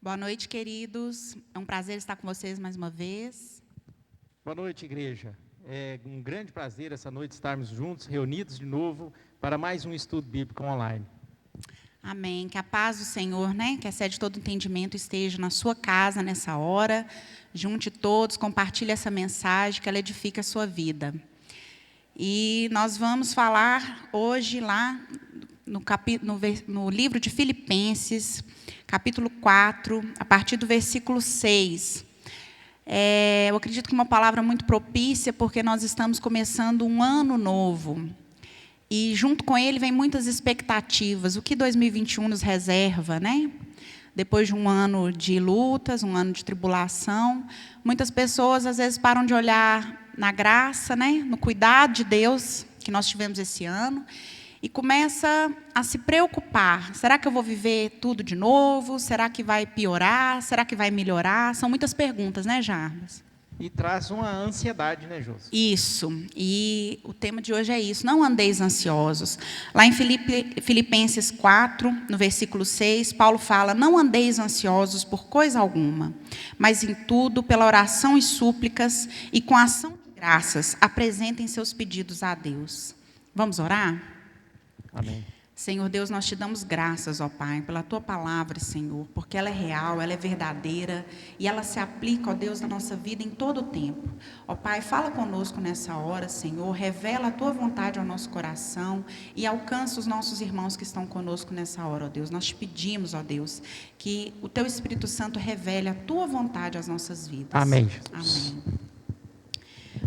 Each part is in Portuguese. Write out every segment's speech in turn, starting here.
Boa noite, queridos. É um prazer estar com vocês mais uma vez. Boa noite, igreja. É um grande prazer essa noite estarmos juntos, reunidos de novo, para mais um estudo bíblico online. Amém. Que a paz do Senhor, que excede todo entendimento, esteja na sua casa nessa hora. Junte todos, compartilhe essa mensagem, que ela edifique a sua vida. E nós vamos falar hoje lá no livro de Filipenses, capítulo 4, a partir do versículo 6. Eu acredito que uma palavra muito propícia, porque nós estamos começando um ano novo. E junto com ele vem muitas expectativas. O que 2021 nos reserva, Depois de um ano de lutas, um ano de tribulação, muitas pessoas às vezes param de olhar na graça, no cuidado de Deus que nós tivemos esse ano, e começa a se preocupar. Será que eu vou viver tudo de novo? Será que vai piorar? Será que vai melhorar? São muitas perguntas, Jarbas? E traz uma ansiedade, Josi? Isso. E o tema de hoje é isso. Não andeis ansiosos. Lá em Filipenses 4, no versículo 6, Paulo fala: não andeis ansiosos por coisa alguma, mas em tudo, pela oração e súplicas, e com ação de graças, apresentem seus pedidos a Deus. Vamos orar? Amém. Senhor Deus, nós te damos graças, ó Pai, pela Tua palavra, Senhor, porque ela é real, ela é verdadeira, e ela se aplica, ó Deus, na nossa vida em todo o tempo. Ó Pai, fala conosco nessa hora, Senhor, revela a Tua vontade ao nosso coração e alcança os nossos irmãos que estão conosco nessa hora, ó Deus. Nós te pedimos, ó Deus, que o Teu Espírito Santo revele a Tua vontade às nossas vidas. Amém, Jesus. Amém.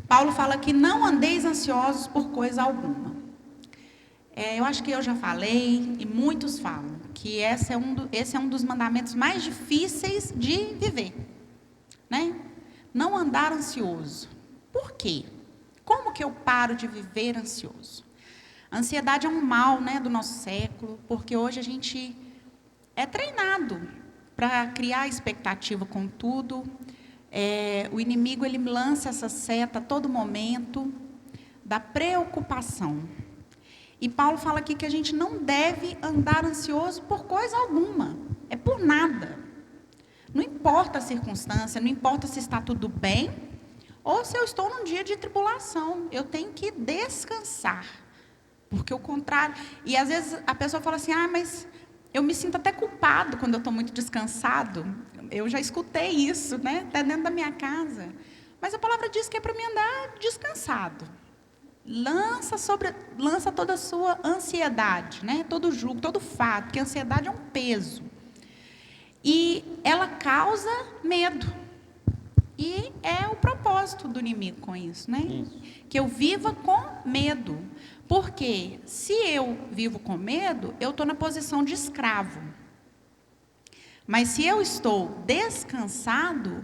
Paulo fala que não andeis ansiosos por coisa alguma. Eu acho que eu já falei, e muitos falam, que esse é um dos mandamentos mais difíceis de viver. Não andar ansioso. Por quê? Como que eu paro de viver ansioso? A ansiedade é um mal, do nosso século, porque hoje a gente é treinado para criar expectativa com tudo. O inimigo, ele lança essa seta a todo momento da preocupação. E Paulo fala aqui que a gente não deve andar ansioso por coisa alguma. É por nada. Não importa a circunstância, não importa se está tudo bem, ou se eu estou num dia de tribulação. Eu tenho que descansar. Porque o contrário... E às vezes a pessoa fala assim, mas eu me sinto até culpado quando eu estou muito descansado. Eu já escutei isso, até dentro da minha casa. Mas a palavra diz que é para mim andar descansado. Lança toda a sua ansiedade, todo o jugo, todo o fardo, porque a ansiedade é um peso. E ela causa medo. E é o propósito do inimigo com isso, Isso. Que eu viva com medo. Porque se eu vivo com medo, eu estou na posição de escravo. Mas se eu estou descansado,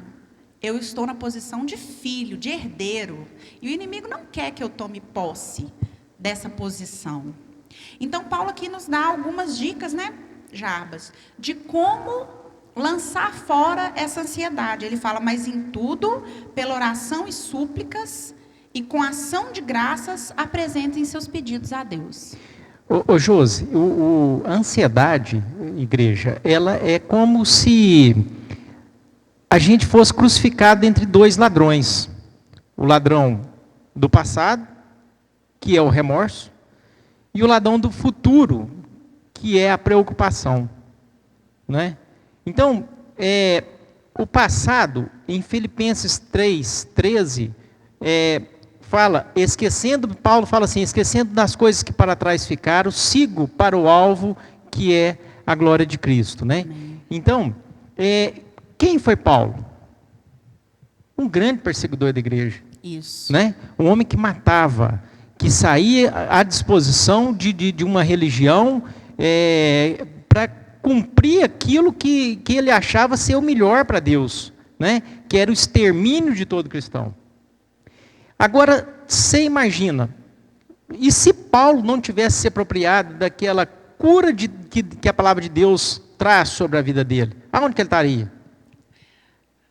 eu estou na posição de filho, de herdeiro. E o inimigo não quer que eu tome posse dessa posição. Então, Paulo aqui nos dá algumas dicas, Jarbas, de como lançar fora essa ansiedade. Ele fala, mas em tudo, pela oração e súplicas, e com ação de graças, apresentem seus pedidos a Deus. Ô Josi, a ansiedade, igreja, ela é como se a gente fosse crucificado entre dois ladrões. O ladrão do passado, que é o remorso, e o ladrão do futuro, que é a preocupação. Então, o passado, em Filipenses 3:13, fala, Paulo fala assim, esquecendo das coisas que para trás ficaram, sigo para o alvo, que é a glória de Cristo. Então, quem foi Paulo? Um grande perseguidor da igreja. Isso. Um homem que matava, que saía à disposição de uma religião para cumprir aquilo que ele achava ser o melhor para Deus, que era o extermínio de todo cristão. Agora, você imagina, e se Paulo não tivesse se apropriado daquela cura que a palavra de Deus traz sobre a vida dele, aonde que ele estaria?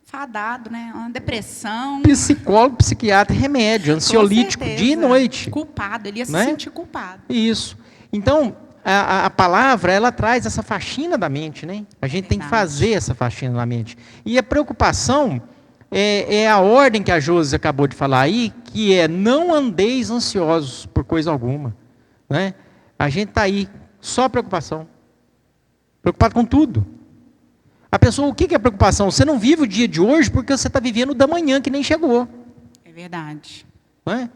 Fadado, uma depressão. Psicólogo, psiquiatra, remédio, ansiolítico, dia e noite. Culpado, ele ia se sentir culpado. Isso. Então, a palavra, ela traz essa faxina da mente, né? A gente tem que fazer essa faxina na mente. E a preocupação é a ordem que a Josi acabou de falar aí, que é não andeis ansiosos por coisa alguma, né? A gente está aí, só preocupação. Preocupado com tudo. A pessoa, o que é preocupação? Você não vive o dia de hoje porque você está vivendo o da manhã que nem chegou. É verdade. Não é?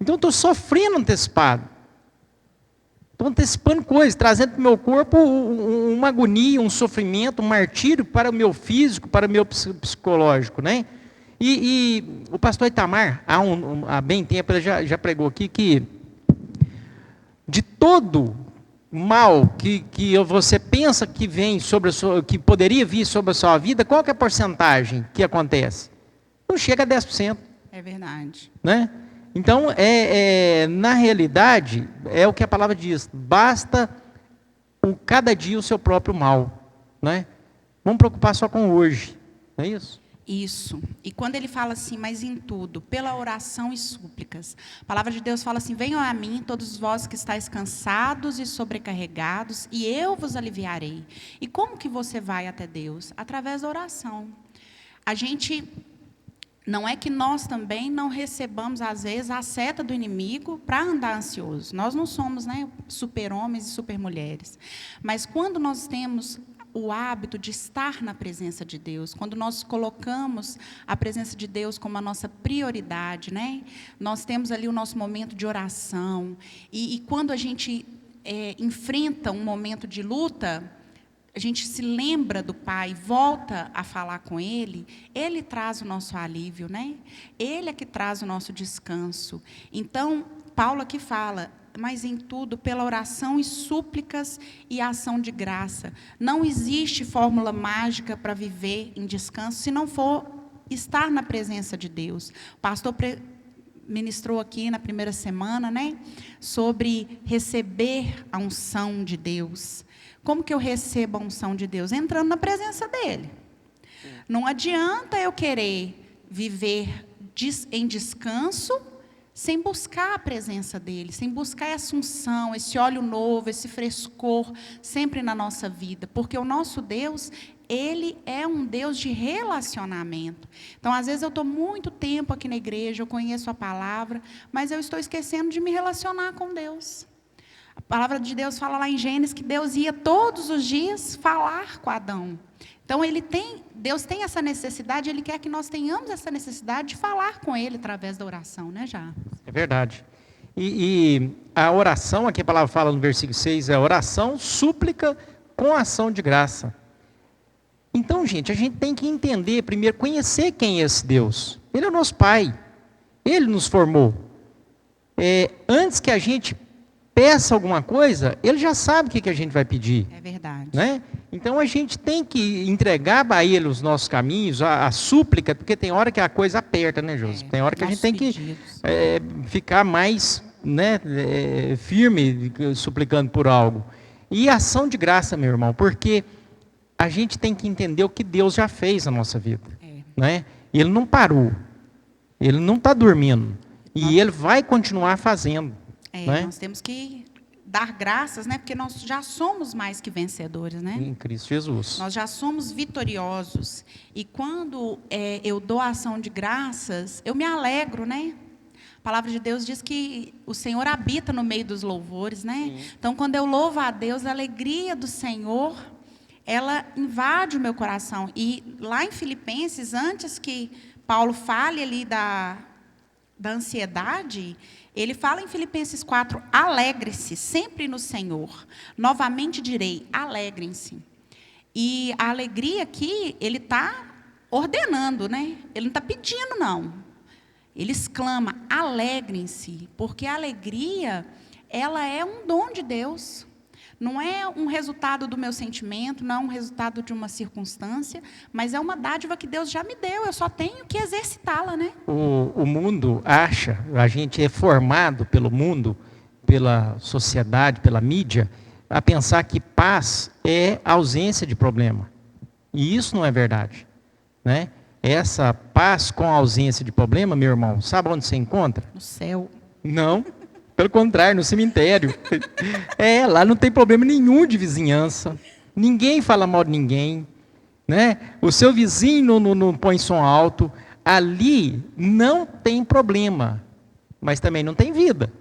Então eu estou sofrendo antecipado. Estou antecipando coisas, trazendo para o meu corpo uma agonia, um sofrimento, um martírio para o meu físico, para o meu psicológico, né? E o pastor Itamar, há bem tempo, ele já pregou aqui que de todo mal que você pensa que vem sobre que poderia vir sobre a sua vida, qual que é a porcentagem que acontece? Não chega a 10%. É verdade. Né? Então, na realidade, é o que a palavra diz, basta cada dia o seu próprio mal. Né? Vamos preocupar só com hoje, não é isso? Isso. E quando ele fala assim, mas em tudo, pela oração e súplicas. A palavra de Deus fala assim, venham a mim todos vós que estáis cansados e sobrecarregados, e eu vos aliviarei. E como que você vai até Deus? Através da oração. A gente... Não é que nós também não recebamos, às vezes, a seta do inimigo para andar ansioso. Nós não somos, né, super-homens e super-mulheres. Mas quando nós temos o hábito de estar na presença de Deus, quando nós colocamos a presença de Deus como a nossa prioridade, né, nós temos ali o nosso momento de oração. E quando a gente enfrenta um momento de luta, a gente se lembra do Pai, volta a falar com Ele, Ele traz o nosso alívio, né? Ele é que traz o nosso descanso. Então, Paulo aqui fala, mas em tudo, pela oração e súplicas e ação de graça. Não existe fórmula mágica para viver em descanso, se não for estar na presença de Deus. O pastor ministrou aqui na primeira semana, né? Sobre receber a unção de Deus. Como que eu recebo a unção de Deus? Entrando na presença dEle. Não adianta eu querer viver em descanso sem buscar a presença dEle, sem buscar essa unção, esse óleo novo, esse frescor sempre na nossa vida. Porque o nosso Deus, Ele é um Deus de relacionamento. Então, às vezes eu estou muito tempo aqui na igreja, eu conheço a palavra, mas eu estou esquecendo de me relacionar com Deus. A palavra de Deus fala lá em Gênesis que Deus ia todos os dias falar com Adão. Então, Deus tem essa necessidade, Ele quer que nós tenhamos essa necessidade de falar com Ele através da oração, né, já? É verdade. E a oração, aqui a palavra fala no versículo 6, é oração, súplica com ação de graça. Então, gente, a gente tem que entender, primeiro, conhecer quem é esse Deus. Ele é o nosso Pai. Ele nos formou. Antes que a gente peça alguma coisa, Ele já sabe o que a gente vai pedir. É verdade. Né? Então, a gente tem que entregar a Ele os nossos caminhos, a súplica, porque tem hora que a coisa aperta, né, José? Tem hora que a gente tem que ficar mais, né, firme, suplicando por algo. E ação de graça, meu irmão, porque a gente tem que entender o que Deus já fez na nossa vida. Né? Ele não parou. Ele não está dormindo. E Ele vai continuar fazendo. Né? Nós temos que dar graças, né? Porque nós já somos mais que vencedores, né? Em Cristo Jesus. Nós já somos vitoriosos. E quando eu dou a ação de graças, eu me alegro, né? A palavra de Deus diz que o Senhor habita no meio dos louvores, né? Sim. Então, quando eu louvo a Deus, a alegria do Senhor, ela invade o meu coração. E lá em Filipenses, antes que Paulo fale ali da ansiedade, ele fala em Filipenses 4, alegre-se sempre no Senhor. Novamente direi, alegrem-se. E a alegria aqui, ele está ordenando, né? Ele não está pedindo, não. Ele exclama, alegrem-se, porque a alegria, ela é um dom de Deus. Não é um resultado do meu sentimento, não é um resultado de uma circunstância, mas é uma dádiva que Deus já me deu, eu só tenho que exercitá-la, né? O mundo acha, a gente é formado pelo mundo, pela sociedade, pela mídia, a pensar que paz é ausência de problema. E isso não é verdade. Né? Essa paz com ausência de problema, meu irmão, sabe onde você encontra? No céu. Não. Pelo contrário, no cemitério. Lá não tem problema nenhum de vizinhança. Ninguém fala mal de ninguém, né? O seu vizinho não põe som alto. Ali não tem problema, mas também não tem vida,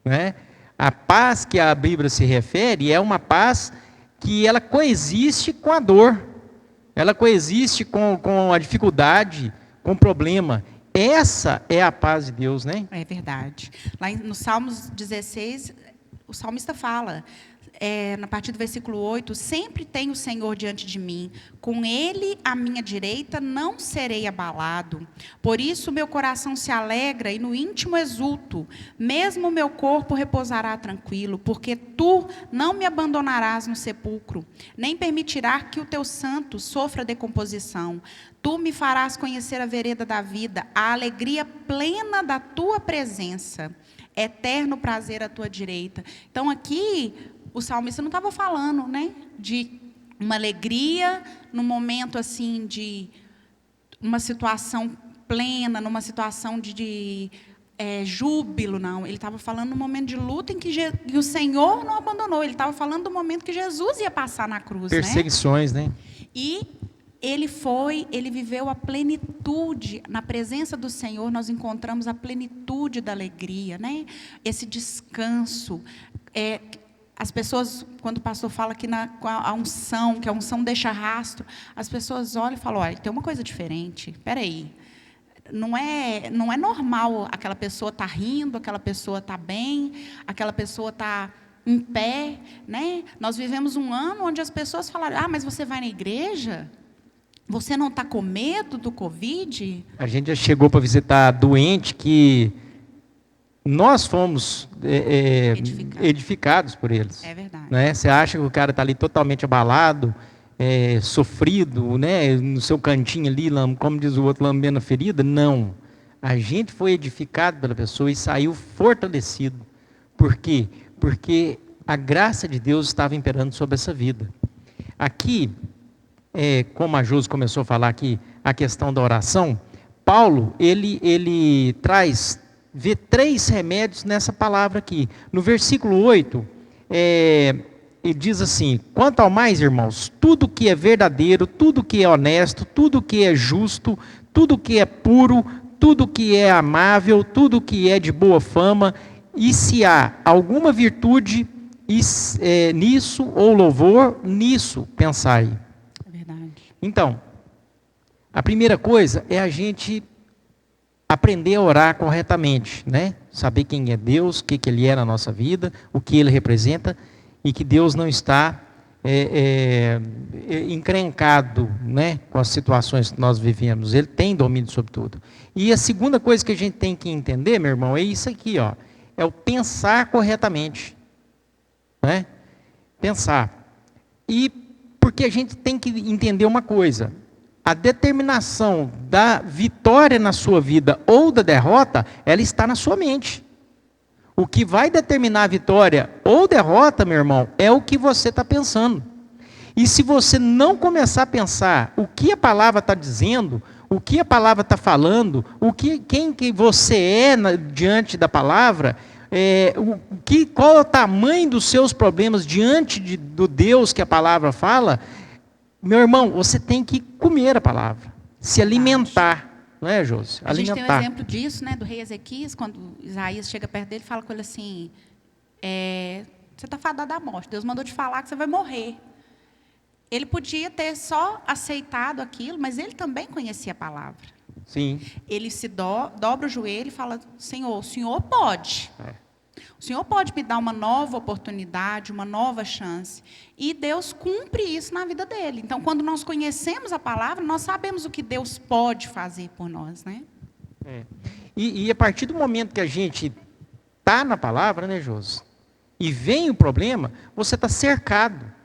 né? A paz que a Bíblia se refere é uma paz que ela coexiste com a dor, ela coexiste com a dificuldade, com o problema. Essa é a paz de Deus, né? É verdade. Lá no Salmos 16, o salmista fala, na partir do versículo 8, sempre tem o Senhor diante de mim, com Ele à minha direita não serei abalado. Por isso meu coração se alegra e no íntimo exulto, mesmo meu corpo repousará tranquilo, porque Tu não me abandonarás no sepulcro, nem permitirás que o Teu santo sofra decomposição. Tu me farás conhecer a vereda da vida, a alegria plena da Tua presença, eterno prazer à Tua direita. Então aqui o salmista não estava falando, né, de uma alegria num momento assim de uma situação plena, numa situação de júbilo, não. Ele estava falando num momento de luta em que o Senhor não abandonou. Ele estava falando do momento que Jesus ia passar na cruz, perseguições, né? E ele viveu a plenitude, na presença do Senhor nós encontramos a plenitude da alegria, né? Esse descanso. As pessoas, quando o pastor fala que a unção, que a unção deixa rastro, as pessoas olham e falam, olha, tem uma coisa diferente, espera aí. Não é normal aquela pessoa estar rindo, aquela pessoa estar bem, aquela pessoa estar em pé, né? Nós vivemos um ano onde as pessoas falaram, mas você vai na igreja? Você não está com medo do Covid? A gente já chegou para visitar doente que nós fomos edificados por eles. É verdade. Né? Você acha que o cara está ali totalmente abalado, sofrido, né? No seu cantinho ali, como diz o outro, lambendo a ferida? Não. A gente foi edificado pela pessoa e saiu fortalecido. Por quê? Porque a graça de Deus estava imperando sobre essa vida. Aqui, como a Josi começou a falar aqui, a questão da oração, Paulo, ele vê 3 remédios nessa palavra aqui. No versículo 8, ele diz assim, quanto ao mais, irmãos, tudo que é verdadeiro, tudo que é honesto, tudo que é justo, tudo que é puro, tudo que é amável, tudo que é de boa fama, e se há alguma virtude nisso, ou louvor, nisso pensai. É verdade. Então, a primeira coisa é a gente aprender a orar corretamente, né? Saber quem é Deus, o que Ele é na nossa vida, o que Ele representa, e que Deus não está encrencado, né, com as situações que nós vivemos. Ele tem domínio sobre tudo. E a segunda coisa que a gente tem que entender, meu irmão, é isso aqui, ó, é o pensar corretamente, né? Pensar. E porque a gente tem que entender uma coisa, a determinação da vitória na sua vida ou da derrota, ela está na sua mente. O que vai determinar a vitória ou derrota, meu irmão, é o que você está pensando. E se você não começar a pensar o que a palavra está dizendo, o que a palavra está falando, quem que você é diante da palavra, qual é o tamanho dos seus problemas diante do Deus que a palavra fala, meu irmão, você tem que comer a palavra, se alimentar. Não é, Josi? A gente tem um exemplo disso, né, do rei Ezequias, quando Isaías chega perto dele e fala com ele assim, você está fadado à morte, Deus mandou te falar que você vai morrer. Ele podia ter só aceitado aquilo, mas ele também conhecia a palavra. Sim. Ele se dobra o joelho e fala, Senhor, o Senhor pode. O Senhor pode me dar uma nova oportunidade, uma nova chance. E Deus cumpre isso na vida dele. Então, quando nós conhecemos a palavra, nós sabemos o que Deus pode fazer por nós, né? E a partir do momento que a gente está na palavra, né, Josi? E vem o problema, você está cercado.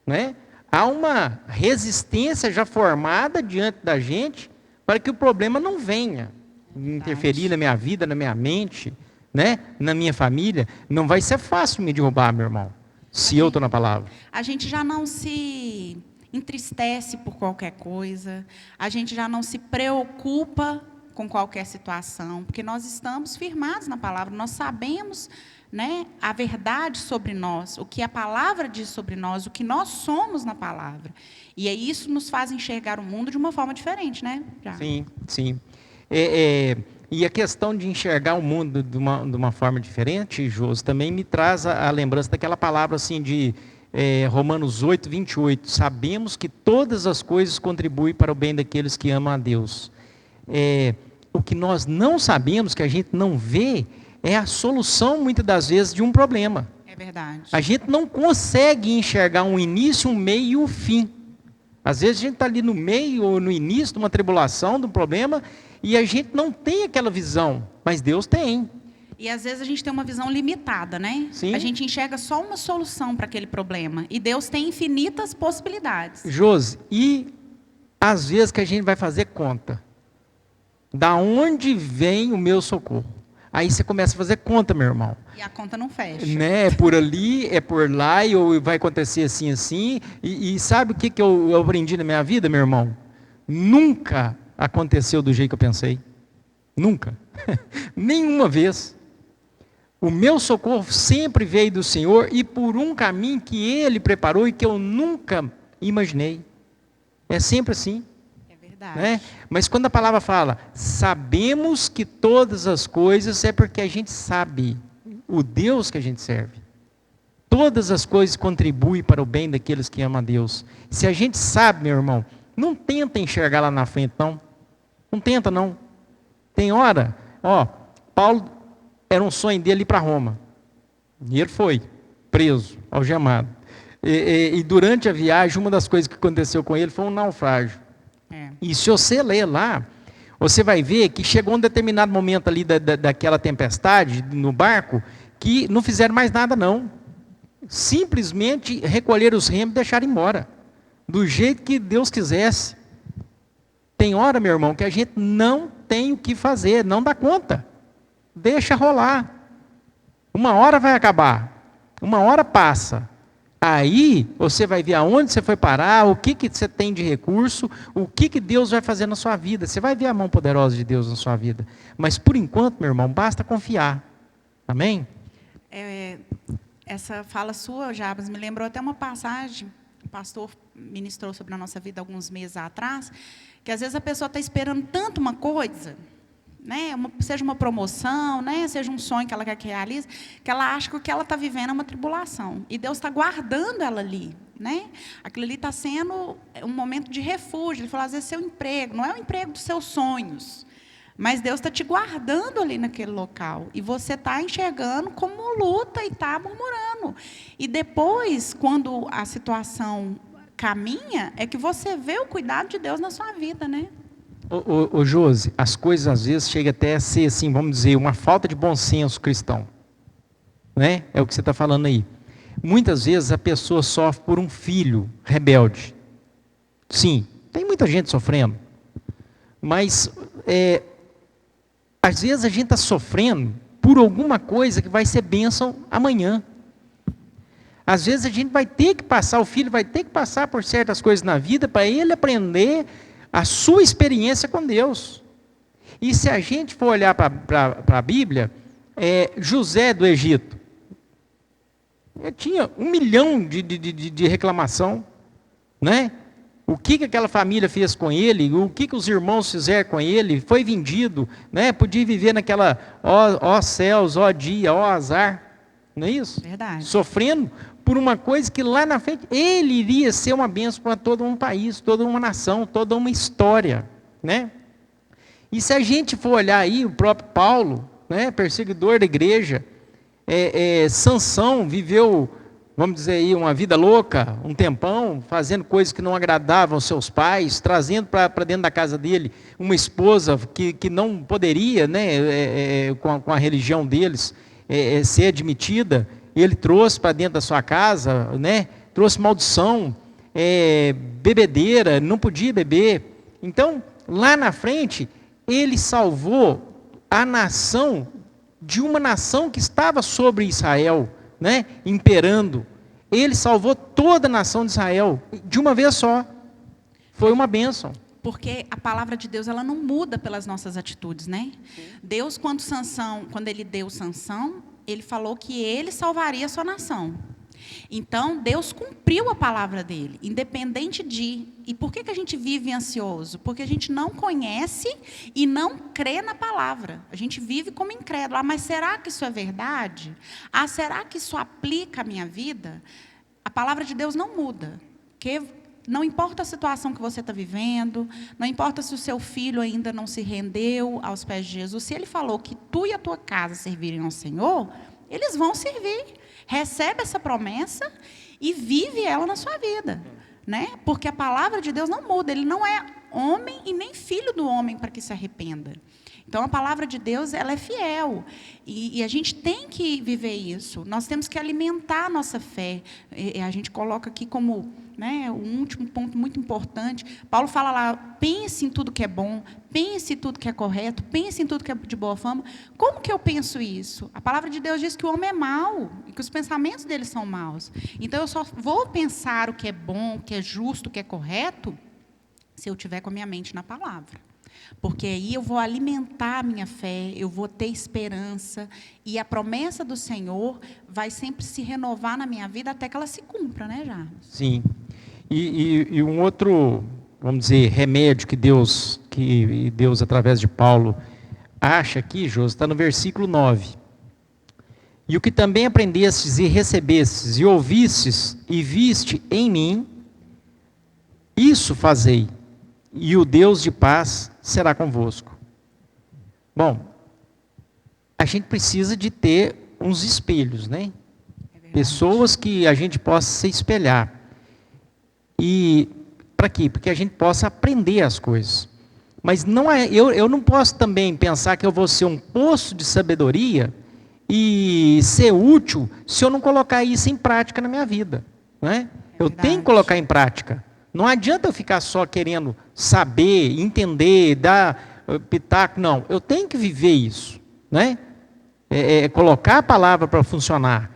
Né? Há uma resistência já formada diante da gente para que o problema não venha interferir na minha vida, na minha mente, né? Na minha família. Não vai ser fácil me derrubar, meu irmão, se eu estou na palavra. A gente já não se entristece por qualquer coisa, a gente já não se preocupa com qualquer situação, porque nós estamos firmados na palavra, nós sabemos, né, a verdade sobre nós, o que a palavra diz sobre nós, o que nós somos na palavra. E aí isso nos faz enxergar o mundo de uma forma diferente, né? Sim, sim. E a questão de enxergar o mundo de uma forma diferente, Josi, também me traz a lembrança daquela palavra assim de Romanos 8, 28. Sabemos que todas as coisas contribuem para o bem daqueles que amam a Deus. O que nós não sabemos, que a gente não vê, é a solução, muitas das vezes, de um problema. É verdade. A gente não consegue enxergar um início, um meio e um fim. Às vezes a gente está ali no meio ou no início de uma tribulação, de um problema, e a gente não tem aquela visão, mas Deus tem. E às vezes a gente tem uma visão limitada, né? Sim. A gente enxerga só uma solução para aquele problema. E Deus tem infinitas possibilidades. Josi, e às vezes que a gente vai fazer conta. Da onde vem o meu socorro? Aí você começa a fazer conta, meu irmão. E a conta não fecha. Né? É por ali, é por lá, ou vai acontecer assim, assim. E sabe o que eu aprendi na minha vida, meu irmão? Nunca aconteceu do jeito que eu pensei. Nunca. Nenhuma vez. O meu socorro sempre veio do Senhor e por um caminho que Ele preparou e que eu nunca imaginei. É sempre assim. É verdade. Né? Mas quando a palavra fala, sabemos que todas as coisas, é porque a gente sabe o Deus que a gente serve. Todas as coisas contribuem para o bem daqueles que amam a Deus. Se a gente sabe, meu irmão, não tenta enxergar lá na frente, não. Não tenta, não. Tem hora, Paulo, era um sonho dele ir para Roma. E ele foi preso, algemado. E durante a viagem, uma das coisas que aconteceu com ele foi um naufrágio. E se você ler lá, você vai ver que chegou um determinado momento ali daquela tempestade no barco, que não fizeram mais nada não. Simplesmente recolheram os remos e deixaram embora. Do jeito que Deus quisesse. Tem hora, meu irmão, que a gente não tem o que fazer, não dá conta. Deixa rolar. Uma hora vai acabar. Uma hora passa. Aí você vai ver aonde você foi parar, o que você tem de recurso, o que Deus vai fazer na sua vida. Você vai ver a mão poderosa de Deus na sua vida. Mas por enquanto, meu irmão, basta confiar. Amém? Essa fala sua, Jabas, me lembrou até uma passagem, o pastor ministrou sobre a nossa vida alguns meses atrás, que às vezes a pessoa está esperando tanto uma coisa, né, seja uma promoção, né, seja um sonho que ela quer que realize, que ela acha que o que ela está vivendo é uma tribulação. E Deus está guardando ela ali. Né? Aquilo ali está sendo um momento de refúgio. Ele falou, às vezes, seu emprego, não é o emprego dos seus sonhos, mas Deus está te guardando ali naquele local. E você está enxergando como luta e está murmurando. E depois, quando a situação caminha, é que você vê o cuidado de Deus na sua vida, né? Ô Josi, as coisas às vezes chegam até a ser assim, vamos dizer, uma falta de bom senso cristão. Né? É o que você está falando aí. Muitas vezes a pessoa sofre por um filho rebelde. Sim, tem muita gente sofrendo. Mas, às vezes a gente está sofrendo por alguma coisa que vai ser bênção amanhã. Às vezes a gente vai ter que passar, o filho vai ter que passar por certas coisas na vida para ele aprender a sua experiência com Deus. E se a gente for olhar para a Bíblia, José do Egito, tinha 1 milhão de reclamação, né? O que aquela família fez com ele, o que os irmãos fizeram com ele, foi vendido, né? Podia viver naquela, ó céus, ó dia, ó azar, não é isso? Verdade. Sofrendo por uma coisa que lá na frente, ele iria ser uma bênção para todo um país, toda uma nação, toda uma história, né? E se a gente for olhar aí, o próprio Paulo, né, perseguidor da igreja, Sansão viveu, vamos dizer aí, uma vida louca, um tempão, fazendo coisas que não agradavam aos seus pais, trazendo para dentro da casa dele uma esposa que não poderia, né, com a religião deles, ser admitida. Ele trouxe para dentro da sua casa, né, trouxe maldição, bebedeira, não podia beber. Então, lá na frente, ele salvou a nação de uma nação que estava sobre Israel, né, imperando. Ele salvou toda a nação de Israel de uma vez só. Foi uma bênção. Porque a palavra de Deus, ela não muda pelas nossas atitudes, né? Deus, quando ele deu Sansão, ele falou que ele salvaria a sua nação. Então, Deus cumpriu a palavra dele, independente de... E por que a gente vive ansioso? Porque a gente não conhece e não crê na palavra. A gente vive como incrédulo. Mas será que isso é verdade? Será que isso aplica à minha vida? A palavra de Deus não muda. Porque não importa a situação que você está vivendo, não importa se o seu filho ainda não se rendeu aos pés de Jesus, se ele falou que tu e a tua casa servirem ao Senhor, eles vão servir. Recebe essa promessa e vive ela na sua vida, né? Porque a palavra de Deus não muda. Ele não é homem e nem filho do homem para que se arrependa. Então, a palavra de Deus, ela é fiel. E a gente tem que viver isso. Nós temos que alimentar a nossa fé. A gente coloca aqui como, né, um último ponto muito importante. Paulo fala lá, pense em tudo que é bom, pense em tudo que é correto, pense em tudo que é de boa fama. Como que eu penso isso? A palavra de Deus diz que o homem é mau e que os pensamentos dele são maus. Então, eu só vou pensar o que é bom, o que é justo, o que é correto, se eu tiver com a minha mente na palavra. Porque aí eu vou alimentar a minha fé, eu vou ter esperança, e a promessa do Senhor vai sempre se renovar na minha vida até que ela se cumpra, né, Jarvis? Sim. E um outro, vamos dizer, remédio que Deus, através de Paulo, acha aqui, José, está no versículo 9. E o que também aprendestes e recebestes e ouvistes e viste em mim, isso fazei, e o Deus de paz será convosco. Bom, a gente precisa de ter uns espelhos, né? Pessoas que a gente possa se espelhar. E para quê? Porque a gente possa aprender as coisas. Mas não é, eu não posso também pensar que eu vou ser um poço de sabedoria e ser útil se eu não colocar isso em prática na minha vida, né? Eu tenho que colocar em prática. Não adianta eu ficar só querendo saber, entender, dar pitaco. Não, eu tenho que viver isso, né? Colocar a palavra para funcionar.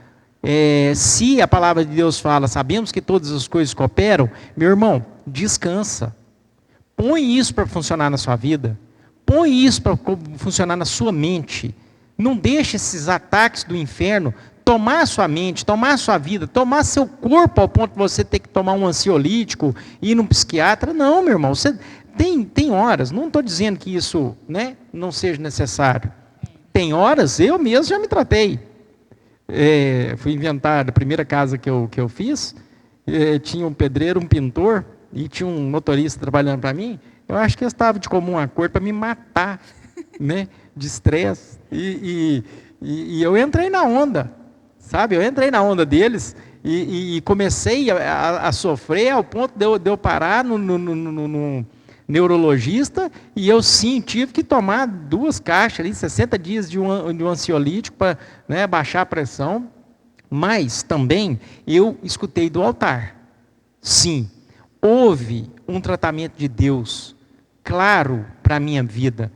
Se a palavra de Deus fala, sabemos que todas as coisas cooperam, meu irmão, descansa. Põe isso para funcionar na sua vida. Põe isso para funcionar na sua mente. Não deixe esses ataques do inferno tomar a sua mente, tomar a sua vida, tomar seu corpo ao ponto de você ter que tomar um ansiolítico, ir num psiquiatra. Não, meu irmão, você tem horas, não estou dizendo que isso, né, não seja necessário. Tem horas, eu mesmo já me tratei. Fui inventar, a primeira casa que eu fiz, tinha um pedreiro, um pintor, e tinha um motorista trabalhando para mim. Eu acho que eles estavam de comum acordo para me matar, né, de estresse. E eu entrei na onda. Sabe, eu entrei na onda deles e comecei a sofrer ao ponto de eu parar no neurologista, e eu sim tive que tomar 2 caixas, ali, 60 dias de um ansiolítico para, né, baixar a pressão. Mas também eu escutei do altar. Sim, houve um tratamento de Deus claro para a minha vida.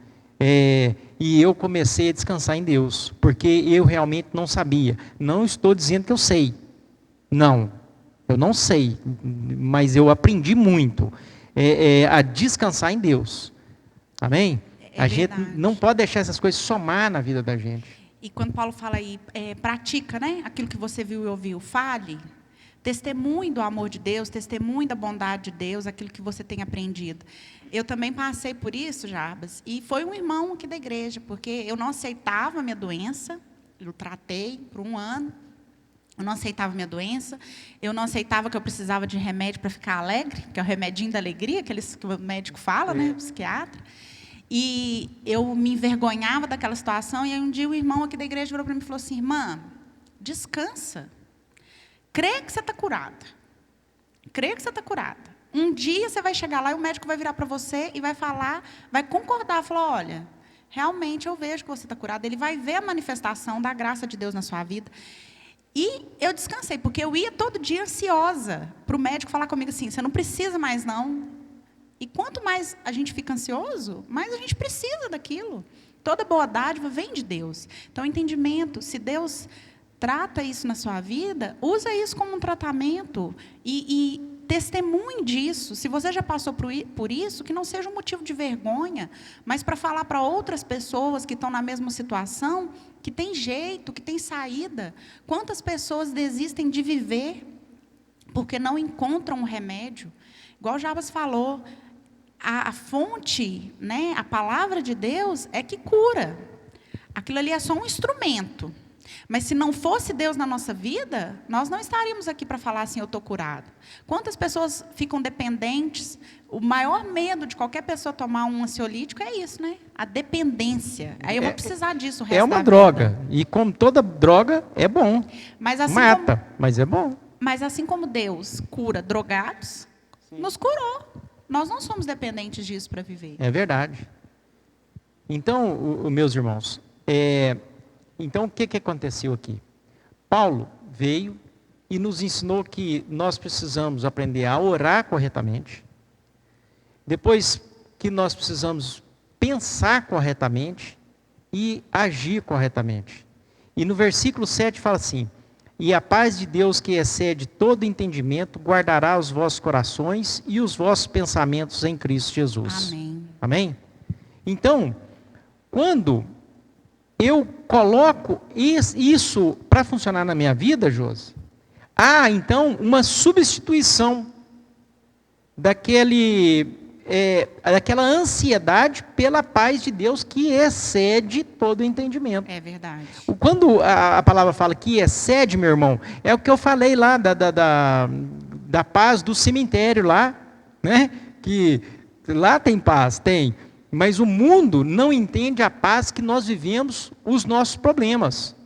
E eu comecei a descansar em Deus, porque eu realmente não sabia. Não estou dizendo que eu sei. Não, eu não sei, mas eu aprendi muito a descansar em Deus. Amém? A gente não pode deixar essas coisas somar na vida da gente. E quando Paulo fala aí, pratica, né? Aquilo que você viu e ouviu, fale. Testemunhe do amor de Deus, testemunhe da bondade de Deus, aquilo que você tem aprendido. Eu também passei por isso, Jarbas, e foi um irmão aqui da igreja, porque eu não aceitava a minha doença, eu tratei por 1 ano, eu não aceitava a minha doença, eu não aceitava que eu precisava de remédio para ficar alegre, que é o remedinho da alegria, que o médico fala, né, o psiquiatra, e eu me envergonhava daquela situação, e aí um dia o irmão aqui da igreja virou para mim e falou assim, irmã, descansa, crê que você está curada, crê que você está curada. Um dia você vai chegar lá e o médico vai virar para você e vai falar, vai concordar, falar, olha, realmente eu vejo que você está curado. Ele vai ver a manifestação da graça de Deus na sua vida. E eu descansei, porque eu ia todo dia ansiosa para o médico falar comigo assim, você não precisa mais não. E quanto mais a gente fica ansioso, mais a gente precisa daquilo. Toda boa dádiva vem de Deus. Então, entendimento, se Deus trata isso na sua vida, usa isso como um tratamento e testemunhe disso. Se você já passou por isso, que não seja um motivo de vergonha, mas para falar para outras pessoas que estão na mesma situação, que tem jeito, que tem saída. Quantas pessoas desistem de viver porque não encontram um remédio? Igual o Jabas falou, a fonte, né, a palavra de Deus é que cura. Aquilo ali é só um instrumento. Mas se não fosse Deus na nossa vida, nós não estaríamos aqui para falar assim, eu estou curado. Quantas pessoas ficam dependentes? O maior medo de qualquer pessoa tomar um ansiolítico é isso, né? A dependência. Aí eu vou precisar disso o resto É uma da droga. vida. E como toda droga, é bom. Mas assim Mata, mas é bom. Mas assim como Deus cura drogados, nos curou. Nós não somos dependentes disso para viver. É verdade. Então, meus irmãos, então o que aconteceu aqui? Paulo veio e nos ensinou que nós precisamos aprender a orar corretamente, depois que nós precisamos pensar corretamente e agir corretamente. E no versículo 7 fala assim: e a paz de Deus, que excede todo entendimento, guardará os vossos corações e os vossos pensamentos em Cristo Jesus. Amém. Amém? Então, quando eu coloco isso para funcionar na minha vida, Josi, há então uma substituição daquela ansiedade pela paz de Deus que excede todo entendimento. É verdade. Quando a palavra fala que excede, meu irmão, é o que eu falei lá da paz do cemitério lá, né? Que lá tem paz, tem. Mas o mundo não entende a paz que nós vivemos, os nossos problemas.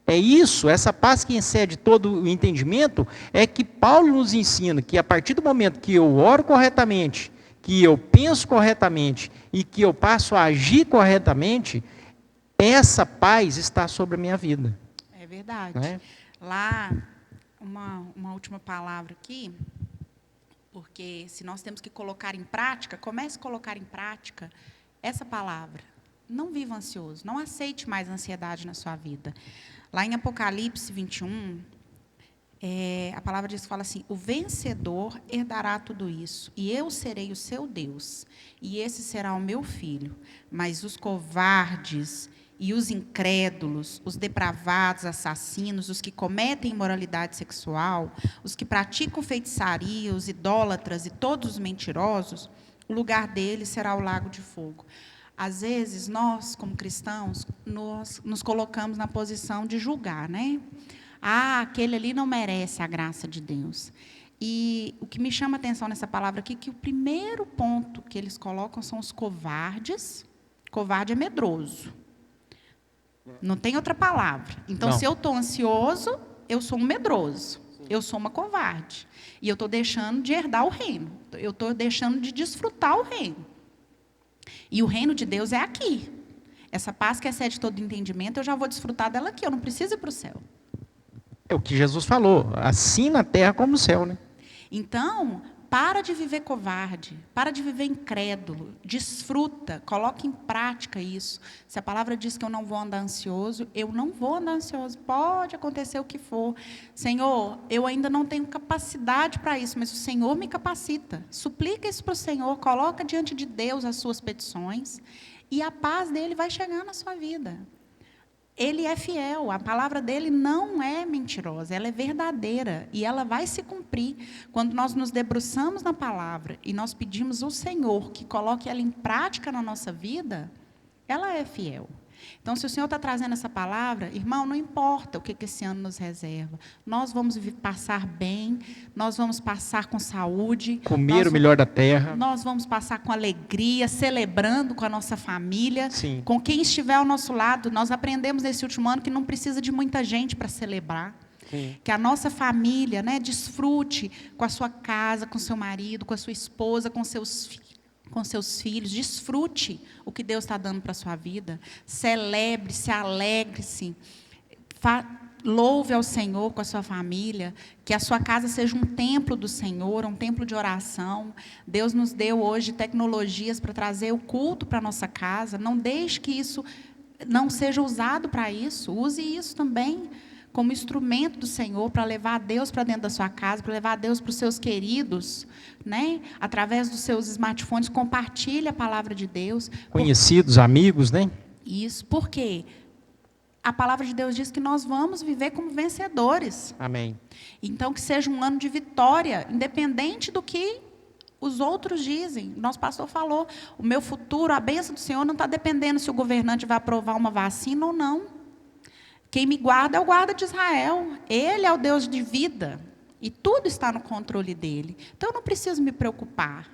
É isso, essa paz que excede todo o entendimento, é que Paulo nos ensina que a partir do momento que eu oro corretamente, que eu penso corretamente e que eu passo a agir corretamente, essa paz está sobre a minha vida. É verdade. Né? Lá, uma última palavra aqui, porque se nós temos que colocar em prática, comece a colocar em prática essa palavra. Não viva ansioso, não aceite mais ansiedade na sua vida. Lá em Apocalipse 21, a palavra diz que fala assim: o vencedor herdará tudo isso, e eu serei o seu Deus, e esse será o meu filho. Mas os covardes e os incrédulos, os depravados, assassinos, os que cometem imoralidade sexual, os que praticam feitiçaria, os idólatras e todos os mentirosos, o lugar deles será o lago de fogo. Às vezes, nós, como cristãos, nós nos colocamos na posição de julgar, né? Ah, aquele ali não merece a graça de Deus. E o que me chama a atenção nessa palavra aqui, que o primeiro ponto que eles colocam são os covardes. Covarde é medroso. Não tem outra palavra. Então, Não. se eu estou ansioso, eu sou um medroso. Eu sou uma covarde. E eu estou deixando de herdar o reino. Eu estou deixando de desfrutar o reino. E o reino de Deus é aqui. Essa paz que excede todo entendimento, eu já vou desfrutar dela aqui. Eu não preciso ir para o céu. É o que Jesus falou, assim na terra como no céu, né? Então, para de viver covarde, para de viver incrédulo, desfruta, coloque em prática isso. Se a palavra diz que eu não vou andar ansioso, eu não vou andar ansioso, pode acontecer o que for. Senhor, eu ainda não tenho capacidade para isso, mas o Senhor me capacita. Suplica isso para o Senhor, coloca diante de Deus as suas petições, e a paz dele vai chegar na sua vida. Ele é fiel, a palavra dele não é mentirosa, ela é verdadeira e ela vai se cumprir. Quando nós nos debruçamos na palavra e nós pedimos ao Senhor que coloque ela em prática na nossa vida, ela é fiel. Então, se o Senhor está trazendo essa palavra, irmão, não importa o que esse ano nos reserva. Nós vamos passar bem, nós vamos passar com saúde. Comer o melhor da terra. Nós vamos passar com alegria, celebrando com a nossa família, Sim. com quem estiver ao nosso lado. Nós aprendemos nesse último ano que não precisa de muita gente para celebrar. Sim. Que a nossa família, né, desfrute com a sua casa, com seu marido, com a sua esposa, com seus filhos, desfrute o que Deus está dando para a sua vida, celebre-se, alegre-se, louve ao Senhor com a sua família, que a sua casa seja um templo do Senhor, um templo de oração. Deus nos deu hoje tecnologias para trazer o culto para a nossa casa, não deixe que isso não seja usado para isso, use isso também como instrumento do Senhor para levar a Deus para dentro da sua casa, para levar a Deus para os seus queridos, né? Através dos seus smartphones, compartilhe a palavra de Deus. Conhecidos, amigos, né? Isso, porque a palavra de Deus diz que nós vamos viver como vencedores. Amém. Então, que seja um ano de vitória, independente do que os outros dizem. Nosso pastor falou, o meu futuro, a bênção do Senhor não está dependendo se o governante vai aprovar uma vacina ou não. Quem me guarda é o guarda de Israel. Ele é o Deus de vida. E tudo está no controle dele. Então, eu não preciso me preocupar.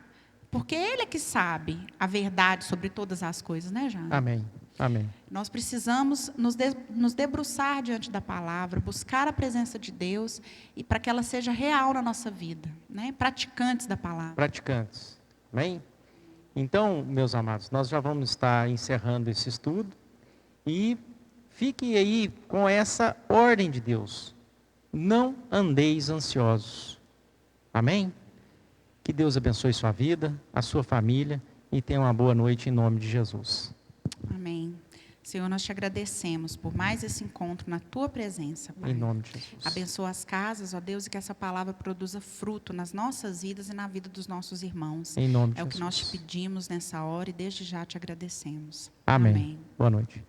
Porque ele é que sabe a verdade sobre todas as coisas, né, Jana? Amém. Amém. Nós precisamos nos debruçar diante da palavra, buscar a presença de Deus e para que ela seja real na nossa vida, né? Praticantes da palavra. Praticantes. Amém? Então, meus amados, nós já vamos estar encerrando esse estudo e fiquem aí com essa ordem de Deus. Não andeis ansiosos. Amém? Que Deus abençoe sua vida, a sua família e tenha uma boa noite em nome de Jesus. Amém. Senhor, nós te agradecemos por mais esse encontro na tua presença, Pai. Em nome de Jesus. Abençoa as casas, ó Deus, e que essa palavra produza fruto nas nossas vidas e na vida dos nossos irmãos. Em nome de É Jesus. o que nós te pedimos nessa hora e desde já te agradecemos. Amém. Amém. Boa noite.